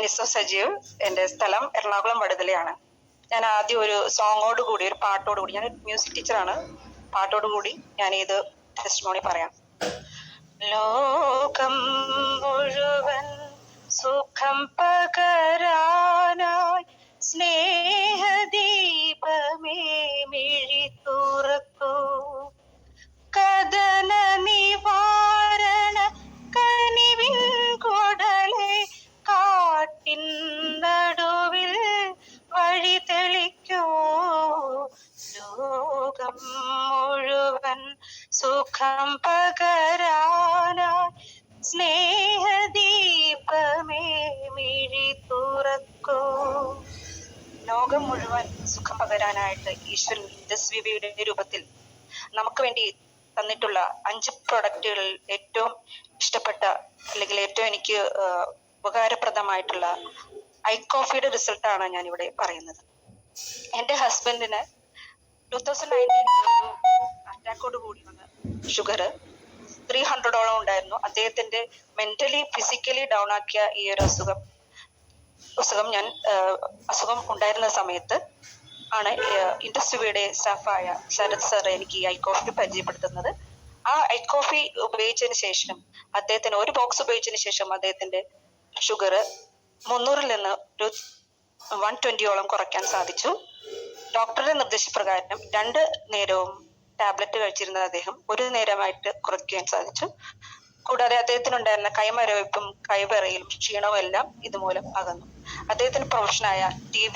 നിസ്സ സജീവ്. എൻ്റെ സ്ഥലം എറണാകുളം വടുതലയാണ്. ഞാൻ ആദ്യം ഒരു സോങ്ങോട് കൂടി, ഒരു പാട്ടോട് കൂടി, ഞാൻ മ്യൂസിക് ടീച്ചറാണ്, പാട്ടോട് കൂടി ഞാൻ ഇത് ടെസ്റ്റിമോണി പറയാം. ലോകം മുഴുവൻ സുഖം പകരാനായി സ്നേഹദീപമേ മിഴി തുറക്കൂ, കഥന നിവാരണ കനിവിൻ കൊടലേ കാട്ടിൻ നടുവിൽ വഴി തെളിക്കൂ. ലോകം മുഴുവൻ സുഖം പകരാനായി സ്നേഹദീപമേ മിഴി തുറക്കൂ. ലോകം മുഴുവൻ സുഖം പകരാനായിട്ട് ഈശ്വരൻ തേജസ്വിയുടെ രൂപത്തിൽ നമുക്ക് വേണ്ടി തന്നിട്ടുള്ള 5 പ്രൊഡക്റ്റുകളിൽ ഏറ്റവും ഇഷ്ടപ്പെട്ട, അല്ലെങ്കിൽ ഏറ്റവും എനിക്ക് ഉപകാരപ്രദമായിട്ടുള്ള ഐ കോഫിയുടെ റിസൾട്ടാണ് ഞാൻ ഇവിടെ പറയുന്നത്. എൻ്റെ ഹസ്ബൻഡിന് 2019 അറ്റാക്കോട് കൂടി വന്ന ഷുഗർ 300ഓളം ഉണ്ടായിരുന്നു. അദ്ദേഹത്തിന്റെ മെന്റലി ഫിസിക്കലി ഡൗൺ ആക്കിയ ഈ ഒരു അസുഖം ഉണ്ടായിരുന്ന സമയത്ത് ആണ് ഇൻഡസ്ട്രിയുടെ സ്റ്റാഫായ ശരത് സർ എനിക്ക് ഈ ഐ കോഫി പരിചയപ്പെടുത്തുന്നത്. ആ ഐ കോഫി ഉപയോഗിച്ചതിന് ശേഷം അദ്ദേഹത്തിന്, ഒരു ബോക്സ് ഉപയോഗിച്ചതിന് ശേഷം അദ്ദേഹത്തിന്റെ ഷുഗർ 300-ൽ നിന്ന് ഒരു 120ഓളം കുറയ്ക്കാൻ സാധിച്ചു. ഡോക്ടറുടെ നിർദ്ദേശപ്രകാരം 2 നേരവും ടാബ്ലറ്റ് കഴിച്ചിരുന്ന അദ്ദേഹം 1 നേരമായിട്ട് കുറയ്ക്കാൻ സാധിച്ചു. കൂടാതെ അദ്ദേഹത്തിനുണ്ടായിരുന്ന കൈമരവിപ്പും കൈവിറയിലും ക്ഷീണവും എല്ലാം ഇതുമൂലം അകന്നു. അദ്ദേഹത്തിന് പ്രൊഫഷനായ TV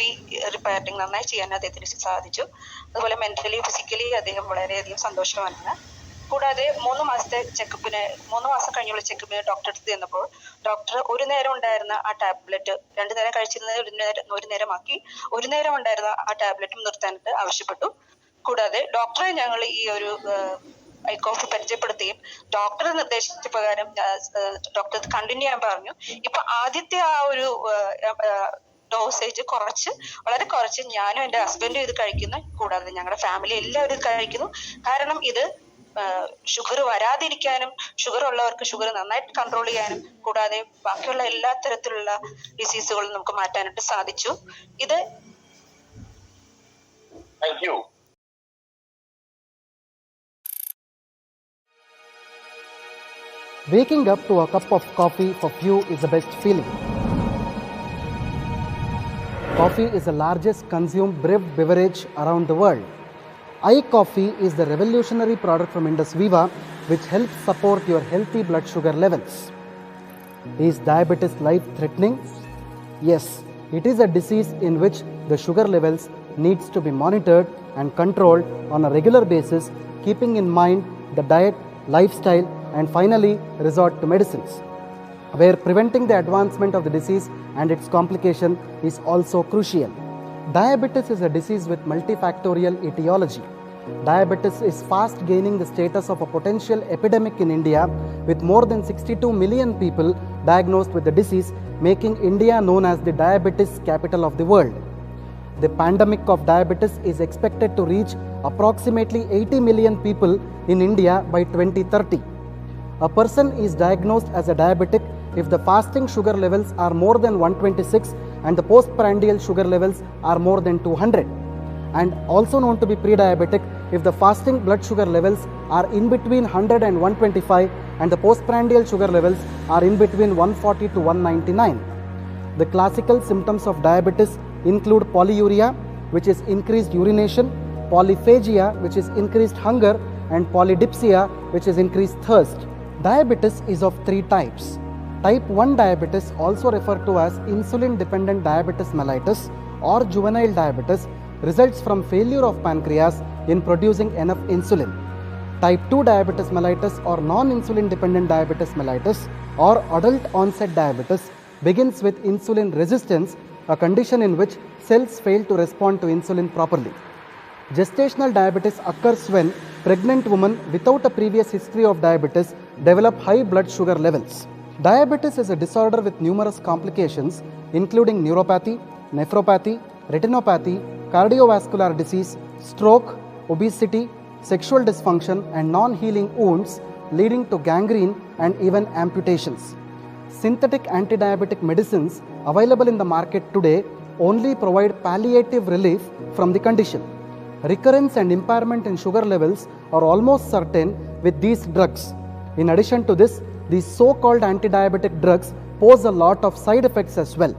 റിപ്പയറിംഗ് നന്നായി ചെയ്യാൻ അദ്ദേഹത്തിന് സാധിച്ചു. അതുപോലെ മെന്റലി ഫിസിക്കലി അദ്ദേഹം വളരെയധികം സന്തോഷവാനാണ്. കൂടാതെ 3 മാസം കഴിഞ്ഞുള്ള ചെക്കപ്പിന് ഡോക്ടർ അടുത്ത് ചെന്നപ്പോൾ ഡോക്ടർ 1 നേരം ഉണ്ടായിരുന്ന ആ ടാബ്ലറ്റ് 2 നേരം കഴിച്ചിരുന്നത് 1 നേരമാക്കി, 1 നേരം ഉണ്ടായിരുന്ന ആ ടാബ്ലറ്റും നിർത്താനായിട്ട് ആവശ്യപ്പെട്ടു. കൂടാതെ ഡോക്ടറെ ഞങ്ങൾ ഈ ഒരു ഐ കോഫി പരിചയപ്പെടുത്തുകയും ഡോക്ടറുടെ നിർദ്ദേശപ്രകാരം ഡോക്ടർ കണ്ടിന്യൂ ചെയ്യാൻ പറഞ്ഞു. ഇപ്പൊ ആദ്യത്തെ ആ ഒരു ഡോസേജ് വളരെ കുറച്ച് ഞാനും എൻ്റെ ഹസ്ബൻഡും ഇത് കഴിക്കുന്നു. കൂടാതെ ഞങ്ങളുടെ ഫാമിലി എല്ലാവരും ഇത് കഴിക്കുന്നു. കാരണം ഇത് ഷുഗർ വരാതിരിക്കാനും, ഷുഗർ ഉള്ളവർക്ക് ഷുഗർ നന്നായിട്ട് കൺട്രോൾ ചെയ്യാനും, കൂടാതെ ബാക്കിയുള്ള എല്ലാ തരത്തിലുള്ള ഡിസീസുകളും നമുക്ക് മാറ്റാനായിട്ട് സാധിച്ചു. ഇത് Waking up to a cup of coffee for few is the best feeling. Coffee is the largest consumed beverage around the world. iCoffee is the revolutionary product from Indus Viva which helps support your healthy blood sugar levels. Is diabetes life-threatening? Yes, it is a disease in which the sugar levels needs to be monitored and controlled on a regular basis, keeping in mind the diet, lifestyle, and finally resort to medicines, where preventing the advancement of the disease and its complication is also crucial. Diabetes is a disease with multifactorial etiology. Diabetes is fast gaining the status of a potential epidemic in India, with more than 62 million people diagnosed with the disease, making India known as the diabetes capital of the world. The pandemic of diabetes is expected to reach approximately 80 million people in India by 2030. A person is diagnosed as a diabetic if the fasting sugar levels are more than 126 and the postprandial sugar levels are more than 200, and also known to be pre-diabetic if the fasting blood sugar levels are in between 100 and 125 and the postprandial sugar levels are in between 140 to 199. The classical symptoms of diabetes include polyuria, which is increased urination, polyphagia, which is increased hunger, and polydipsia, which is increased thirst. Diabetes is of 3 types. Type 1 diabetes, also referred to as insulin-dependent diabetes mellitus or juvenile diabetes, results from failure of pancreas in producing enough insulin. Type 2 diabetes mellitus or non-insulin dependent diabetes mellitus or adult onset diabetes begins with insulin resistance, a condition in which cells fail to respond to insulin properly. Gestational diabetes occurs when pregnant women without a previous history of diabetes develop high blood sugar levels. Diabetes is a disorder with numerous complications including neuropathy, nephropathy, retinopathy, cardiovascular disease, stroke, obesity, sexual dysfunction, and non-healing wounds leading to gangrene and even amputations. Synthetic anti-diabetic medicines available in the market today only provide palliative relief from the condition. Recurrence and impairment in sugar levels are almost certain with these drugs. In addition to this, these so-called anti-diabetic drugs pose a lot of side effects as well.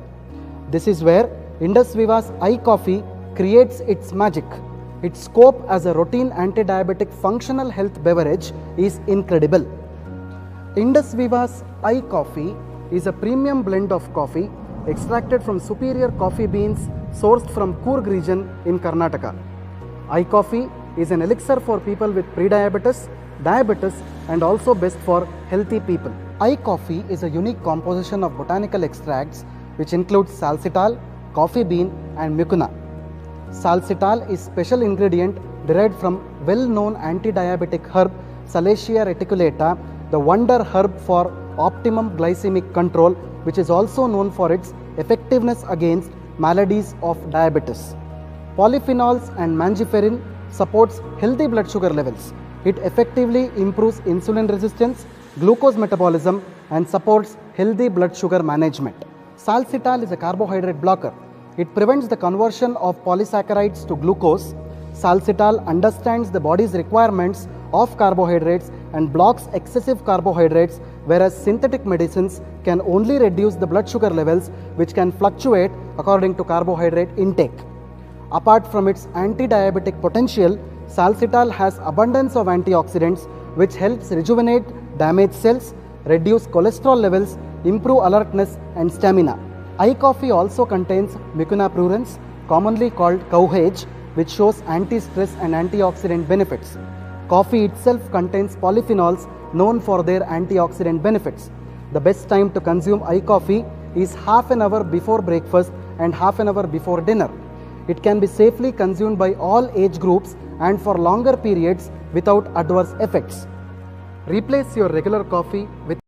This is where Indus Viva's iCoffee creates its magic. Its scope as a routine anti-diabetic functional health beverage is incredible. Indus Viva's iCoffee is a premium blend of coffee extracted from superior coffee beans sourced from Coorg region in Karnataka. iCoffee is an elixir for people with prediabetes, diabetes, and also best for healthy people. iCoffee is a unique composition of botanical extracts which includes salsitol, coffee bean, and mucuna. Salsitol is special ingredient derived from well-known anti-diabetic herb Salacia reticulata, the wonder herb for optimum glycemic control, which is also known for its effectiveness against maladies of diabetes. Polyphenols and mangiferin supports healthy blood sugar levels. It effectively improves insulin resistance, glucose metabolism, and supports healthy blood sugar management. Salsitol is a carbohydrate blocker. It prevents the conversion of polysaccharides to glucose. Salsitol understands the body's requirements of carbohydrates and blocks excessive carbohydrates, whereas synthetic medicines can only reduce the blood sugar levels, which can fluctuate according to carbohydrate intake. Apart from its anti-diabetic potential, salsitol has abundance of antioxidants which helps rejuvenate damaged cells, reduce cholesterol levels, improve alertness and stamina. iCoffee also contains mucuna prurens, commonly called cowhage, which shows anti-stress and antioxidant benefits. Coffee itself contains polyphenols known for their antioxidant benefits. The best time to consume iCoffee is half an hour before breakfast and half an hour before dinner. It can be safely consumed by all age groups and for longer periods without adverse effects. Replace your regular coffee with